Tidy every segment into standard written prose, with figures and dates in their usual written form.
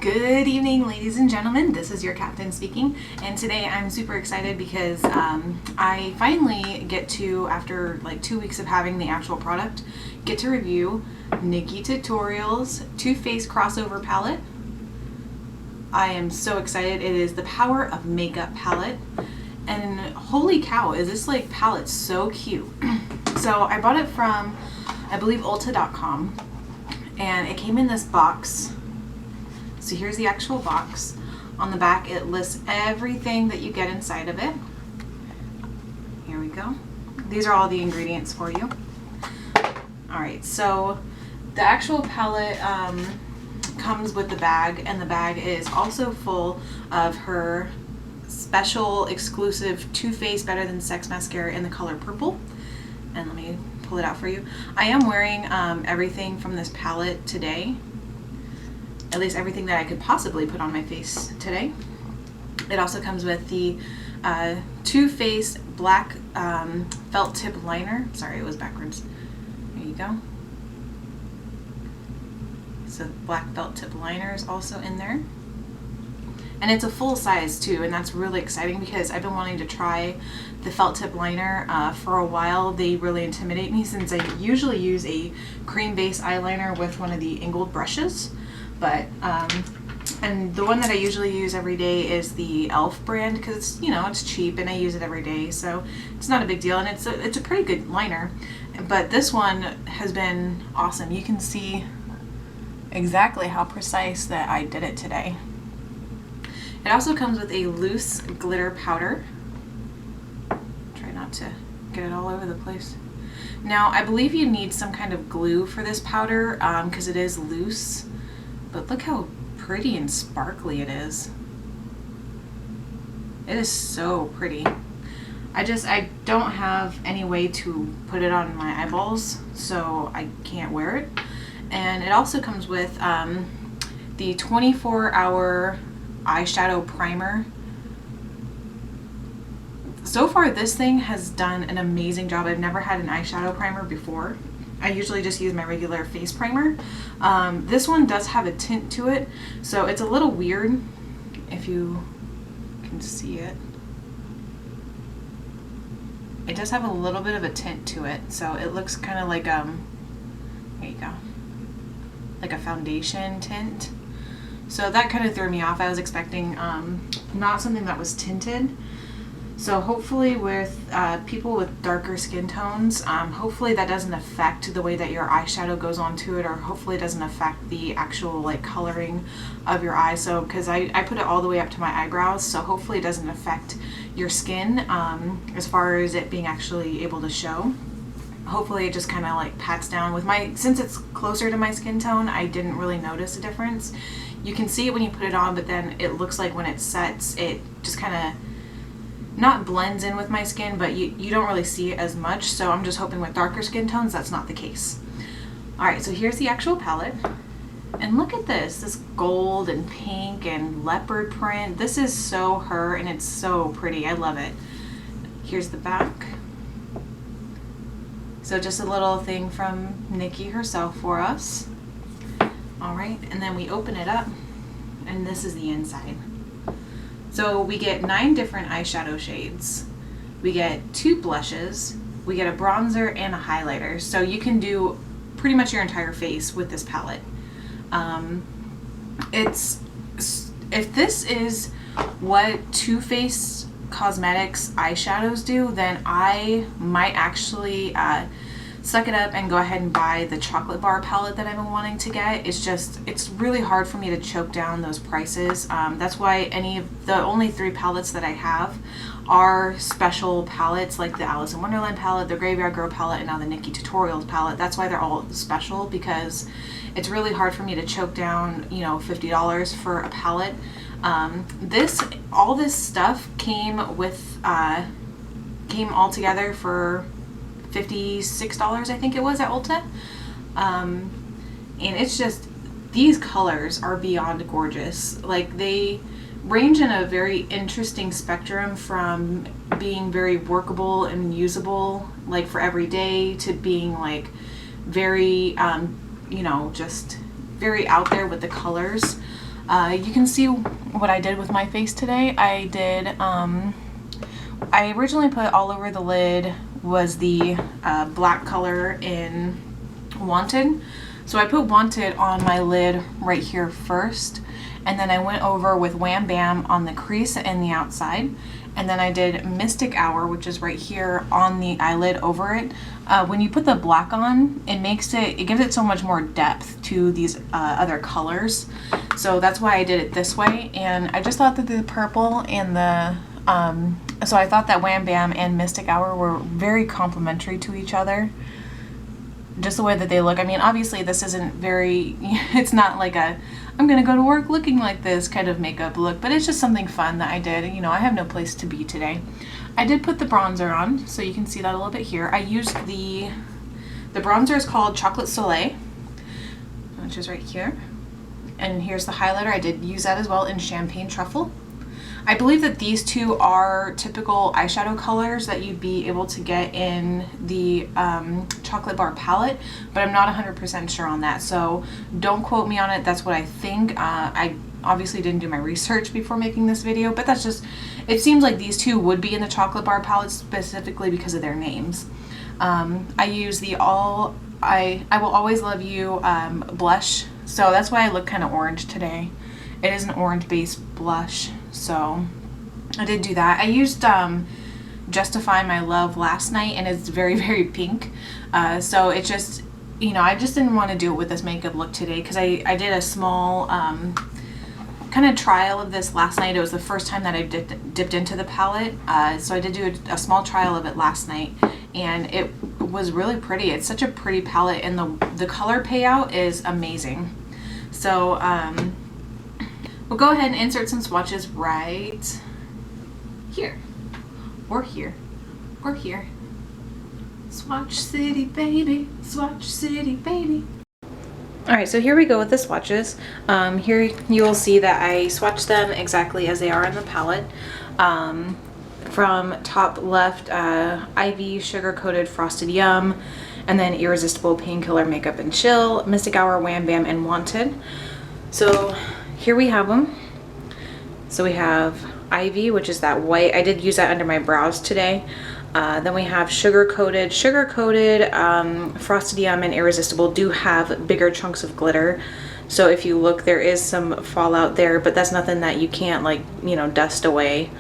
Good evening, ladies and gentlemen. This is your captain speaking, and today I'm super excited because I finally get to, after like 2 weeks of having the actual product, get to review Nikkitutorials Too Faced Crossover Palette. I am so excited. It is the Power of Makeup palette, and holy cow, is this like palette so cute. So I bought it from, I believe, Ulta.com, and it came in this box. So here's the actual box. On the back it lists everything that you get inside of it. Here we go. These are all the ingredients for you. Alright, so the actual palette comes with the bag, and the bag is also full of her special exclusive Too Faced Better Than Sex mascara in the color purple. And let me pull it out for you. I am wearing everything from this palette today. At least everything that I could possibly put on my face today. It also comes with the Too Faced black felt tip liner. Sorry, it was backwards. There you go. So black felt tip liner is also in there. And it's a full size too, and that's really exciting because I've been wanting to try the felt tip liner for a while. They really intimidate me since I usually use a cream base eyeliner with one of the angled brushes. But and the one that I usually use every day is the e.l.f. brand because, you know, it's cheap and I use it every day, so it's not a big deal, and it's a pretty good liner. But this one has been awesome. You can see exactly how precise that I did it today. It also comes with a loose glitter powder. Try not to get it all over the place. Now I believe you need some kind of glue for this powder because it is loose. But look how pretty and sparkly it is. It is so pretty. I don't have any way to put it on my eyeballs, so I can't wear it. And it also comes with the 24-hour eyeshadow primer. So far this thing has done an amazing job. I've never had an eyeshadow primer before. I usually just use my regular face primer. This one does have a tint to it, so it's a little weird if you can see it. It does have a little bit of a tint to it, so it looks kind of like, there you go, like a foundation tint. So that kind of threw me off. I was expecting not something that was tinted. So hopefully with people with darker skin tones, hopefully that doesn't affect the way that your eyeshadow goes onto it, or hopefully it doesn't affect the actual like coloring of your eye. So because I put it all the way up to my eyebrows, so hopefully it doesn't affect your skin as far as it being actually able to show. Hopefully it just kind of like pats down with my, since it's closer to my skin tone, I didn't really notice a difference. You can see it when you put it on, but then it looks like when it sets, it just kind of not blends in with my skin, but you don't really see it as much. So I'm just hoping with darker skin tones that's not the case. Alright, so here's the actual palette. And look at this gold and pink and leopard print. This is so her, and it's so pretty. I love it. Here's the back. So just a little thing from Nikki herself for us. Alright, and then we open it up, and this is the inside. So we get 9 different eyeshadow shades. We get 2 blushes. We get a bronzer and a highlighter. So you can do pretty much your entire face with this palette. If this is what Too Faced Cosmetics eyeshadows do, then I might actually suck it up and go ahead and buy the chocolate bar palette that I've been wanting to get. It's really hard for me to choke down those prices. That's why the only 3 palettes that I have are special palettes, like the Alice in Wonderland palette, the Graveyard Girl palette, and now the Nikkitutorials palette. That's why they're all special, because it's really hard for me to choke down, you know, $50 for a palette. All this stuff came all together for $56, I think it was, at Ulta. And it's just, these colors are beyond gorgeous. Like, they range in a very interesting spectrum from being very workable and usable, like for every day, to being like very, you know, just very out there with the colors. You can see what I did with my face today. I originally put all over the lid was the black color in Wanted. So I put Wanted on my lid right here first, and then I went over with Wham Bam on the crease and the outside, and then I did Mystic Hour, which is right here on the eyelid over it. When you put the black on, it gives it so much more depth to these other colors. So that's why I did it this way, and I just thought that the purple and the so I thought that Wham Bam and Mystic Hour were very complementary to each other. Just the way that they look. I mean, obviously this isn't very, it's not like a, I'm gonna go to work looking like this kind of makeup look, but it's just something fun that I did. You know, I have no place to be today. I did put the bronzer on, so you can see that a little bit here. I used the bronzer is called Chocolate Soleil, which is right here. And here's the highlighter. I did use that as well in Champagne Truffle. I believe that these two are typical eyeshadow colors that you'd be able to get in the chocolate bar palette, but I'm not 100% sure on that, so don't quote me on it. That's what I think. I obviously didn't do my research before making this video, but that's just, it seems like these two would be in the chocolate bar palette specifically because of their names. I use the I Will Always Love You blush, so that's why I look kind of orange today. It is an orange based blush, so I did do that. I used Justify My Love last night, and it's very, very pink. So it just, you know, I just didn't want to do it with this makeup look today because I did a small kind of trial of this last night. It was the first time that I dipped into the palette. So I did do a small trial of it last night, and it was really pretty. It's such a pretty palette, and the color payout is amazing. So we'll go ahead and insert some swatches right here, or here, or here. Swatch City, baby. Swatch City, baby. Alright, so here we go with the swatches. Here you will see that I swatched them exactly as they are in the palette. From top left, Ivy Sugar Coated Frosted Yum, and then Irresistible Painkiller Makeup and Chill, Mystic Hour, Wham Bam, and Wanted. So here we have them. So we have Ivy, which is that white. I did use that under my brows today. Then we have Sugar Coated, Frosted Yum, and Irresistible do have bigger chunks of glitter. So if you look, there is some fallout there, but that's nothing that you can't, like, you know, dust away.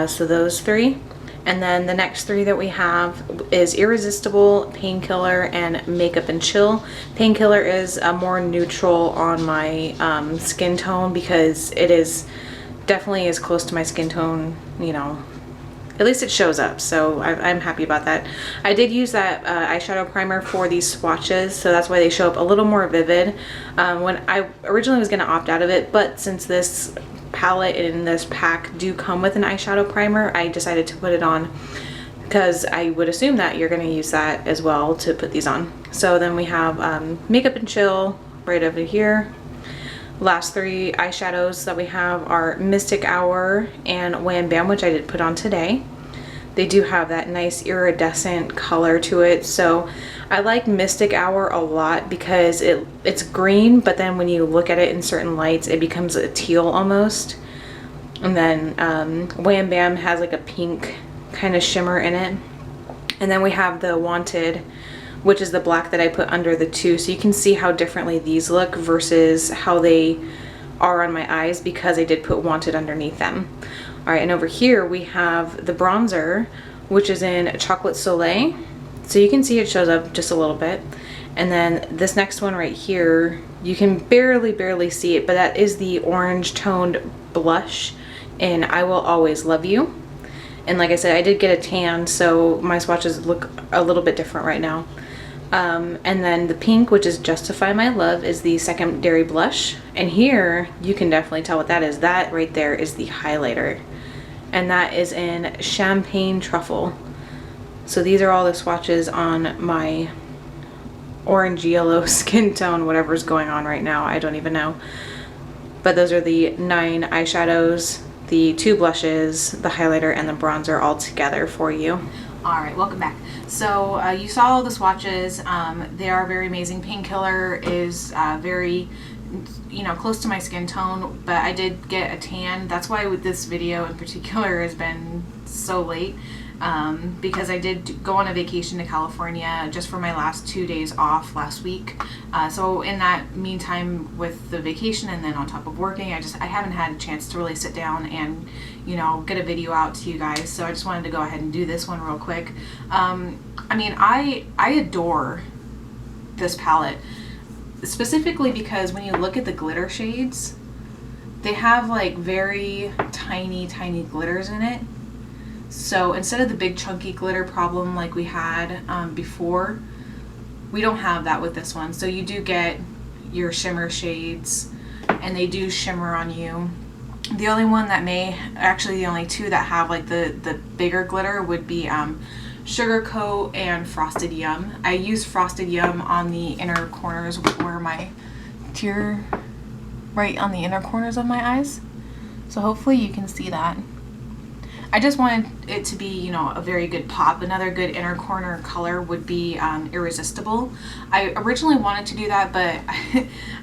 So those three. And then the next three that we have is Irresistible, Painkiller, and Makeup and Chill. Painkiller is more neutral on my skin tone because it is definitely as close to my skin tone, you know, at least it shows up, so I'm happy about that. I did use that eyeshadow primer for these swatches, so that's why they show up a little more vivid. When I originally was going to opt out of it, but since this palette and this pack do come with an eyeshadow primer, I decided to put it on because I would assume that you're going to use that as well to put these on. So then we have Makeup and Chill right over here. Last three eyeshadows that we have are Mystic Hour and Wham Bam, which I did put on today. They do have that nice iridescent color to it, so I like Mystic Hour a lot because it's green, but then when you look at it in certain lights, it becomes a teal almost. And then Wham Bam has like a pink kind of shimmer in it. And then we have the Wanted, which is the black that I put under the two, so you can see how differently these look versus how they are on my eyes because I did put Wanted underneath them. Alright, and over here we have the bronzer, which is in Chocolate Soleil, so you can see it shows up just a little bit. And then this next one right here, you can barely see it, but that is the orange toned blush in I Will Always Love You. And like I said, I did get a tan, so my swatches look a little bit different right now. And then the pink, which is Justify My Love, is the secondary blush. And here, you can definitely tell what that is. That right there is the highlighter. And that is in Champagne Truffle. So these are all the swatches on my orange yellow skin tone, whatever's going on right now. I don't even know. But those are the 9 eyeshadows, the 2 blushes, the highlighter, and the bronzer all together for you. Alright, welcome back. So you saw all the swatches. They are very amazing. Painkiller is very, you know, close to my skin tone, but I did get a tan. That's why with this video in particular has been so late, because I did go on a vacation to California just for my last 2 days off last week. So in that meantime with the vacation and then on top of working, I haven't had a chance to really sit down and, you know, get a video out to you guys. So I just wanted to go ahead and do this one real quick. I mean, I adore this palette, specifically because when you look at the glitter shades, they have like very tiny glitters in it. So instead of the big chunky glitter problem like we had before, we don't have that with this one. So you do get your shimmer shades, and they do shimmer on you. The only one that the only two that have like the bigger glitter would be Sugar Coat and Frosted Yum. I use Frosted Yum on the inner corners where my right on the inner corners of my eyes. So hopefully you can see that. I just wanted it to be, you know, a very good pop. Another good inner corner color would be Irresistible. I originally wanted to do that, but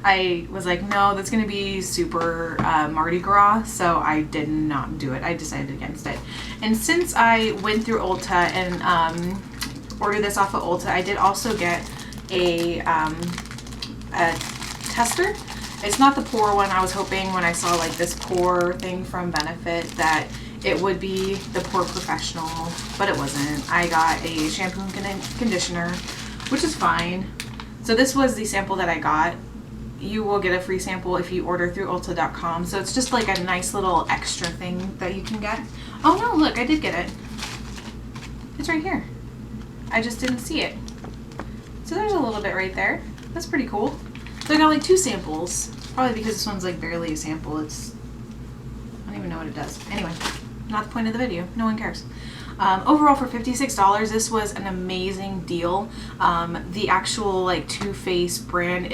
I was like, no, that's going to be super Mardi Gras, so I did not do it. I decided against it. And since I went through Ulta and ordered this off of Ulta, I did also get a tester. It's not the pore one. I was hoping when I saw like this pore thing from Benefit that it would be the Pore Professional, but it wasn't. I got a shampoo and conditioner, which is fine. So this was the sample that I got. You will get a free sample if you order through ulta.com. So it's just like a nice little extra thing that you can get. Oh no, look, I did get it. It's right here. I just didn't see it. So there's a little bit right there. That's pretty cool. So I got like 2 samples. Probably because this one's like barely a sample. I don't even know what it does. Anyway. Not the point of the video. No one cares. Overall, for $56, this was an amazing deal. The actual like Too Faced brand,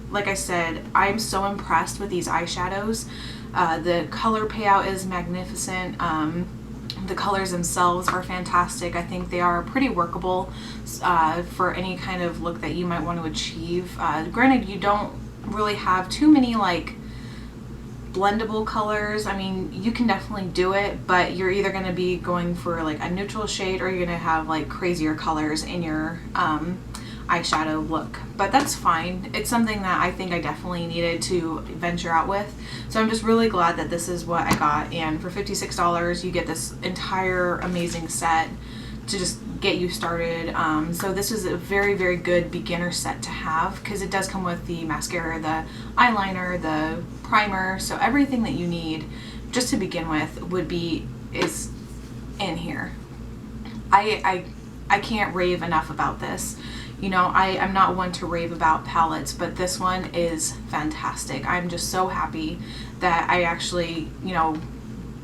like I said, I'm so impressed with these eyeshadows. The color payout is magnificent. The colors themselves are fantastic. I think they are pretty workable for any kind of look that you might want to achieve. Granted, you don't really have too many like blendable colors. I mean, you can definitely do it, but you're either going to be going for like a neutral shade or you're going to have like crazier colors in your eyeshadow look. But that's fine. It's something that I think I definitely needed to venture out with. So I'm just really glad that this is what I got, and for $56 you get this entire amazing set to just get you started. So this is a very good beginner set to have, because it does come with the mascara, the eyeliner, the primer, so everything that you need just to begin with is in here. I can't rave enough about this. You know, I'm not one to rave about palettes, but this one is fantastic. I'm just so happy that I actually, you know,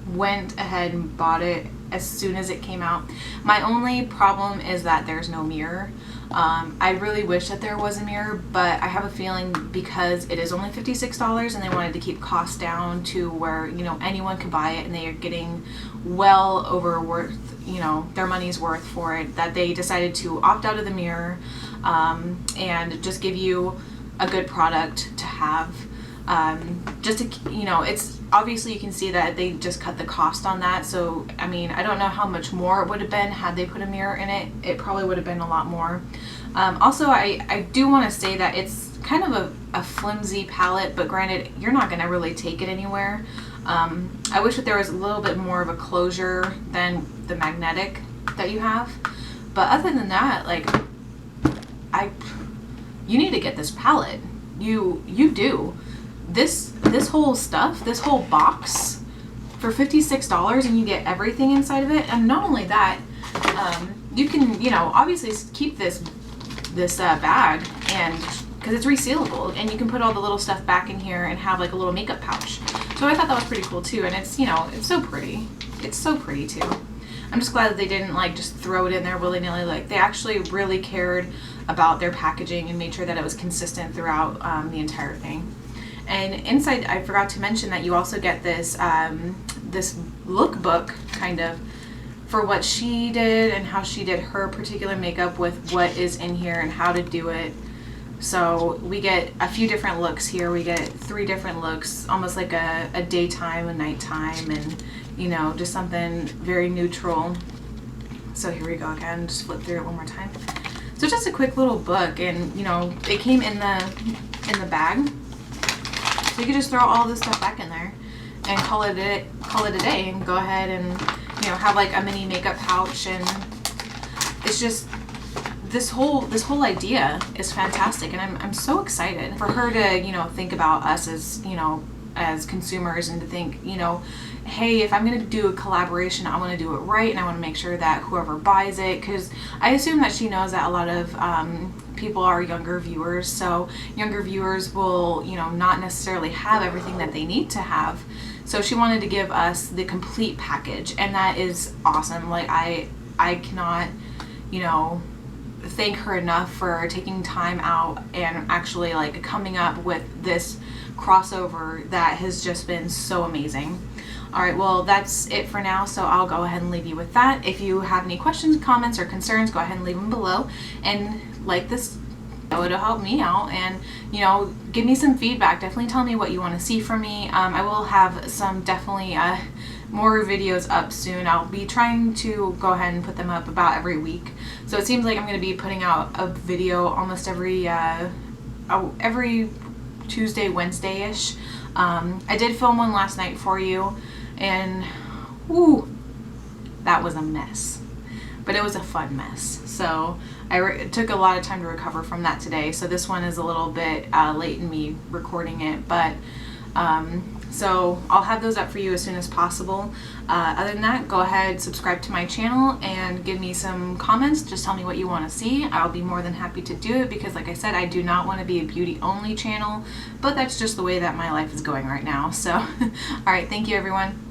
went ahead and bought it as soon as it came out. My only problem is that there's no mirror. I really wish that there was a mirror, but I have a feeling because it is only $56 and they wanted to keep costs down to where, you know, anyone could buy it and they are getting well over worth, you know, their money's worth for it, that they decided to opt out of the mirror and just give you a good product to have. Just to, you know, it's obviously you can see that they just cut the cost on that. So I mean, I don't know how much more it would have been had they put a mirror in it. It probably would have been a lot more. Also, I do want to say that it's kind of a flimsy palette, but granted, you're not going to really take it anywhere. I wish that there was a little bit more of a closure than the magnetic that you have. But other than that, like, you need to get this palette. You do. This whole stuff, this whole box for $56, and you get everything inside of it. And not only that, you can, you know, obviously keep this bag, and because it's resealable, and you can put all the little stuff back in here and have like a little makeup pouch. So I thought that was pretty cool too, and it's, you know, it's so pretty. It's so pretty too. I'm just glad that they didn't like just throw it in there willy-nilly. Like, they actually really cared about their packaging and made sure that it was consistent throughout the entire thing. And inside, I forgot to mention that you also get this this lookbook kind of for what she did and how she did her particular makeup with what is in here and how to do it. So we get a few different looks here. We get 3 different looks, almost like a daytime, a nighttime, and you know, just something very neutral. So here we go again, just flip through it one more time. So just a quick little book, and you know, it came in the bag. So you could just throw all this stuff back in there and call it a day, and go ahead and, you know, have like a mini makeup pouch. And it's just, this whole idea is fantastic, and I'm so excited for her to, you know, think about us as, you know, as consumers, and to think, you know, hey, if I'm going to do a collaboration, I want to do it right, and I want to make sure that whoever buys it, because I assume that she knows that a lot of people are younger viewers, so younger viewers will, you know, not necessarily have everything that they need to have. So she wanted to give us the complete package, and that is awesome. Like I cannot, you know, thank her enough for taking time out and actually like coming up with this crossover that has just been so amazing. All right, well, that's it for now, so I'll go ahead and leave you with that. If you have any questions, comments, or concerns, go ahead and leave them below, and like this video, it'll help me out, and you know, give me some feedback. Definitely tell me what you want to see from me. I will have some definitely more videos up soon. I'll be trying to go ahead and put them up about every week. So it seems like I'm going to be putting out a video almost every Tuesday, Wednesday-ish. I did film one last night for you, and whoo, that was a mess, but it was a fun mess. So it took a lot of time to recover from that today. So this one is a little bit late in me recording it, but so I'll have those up for you as soon as possible. Other than that, go ahead, subscribe to my channel, and give me some comments. Just tell me what you want to see. I'll be more than happy to do it, because like I said, I do not want to be a beauty only channel, but that's just the way that my life is going right now. So all right, thank you everyone.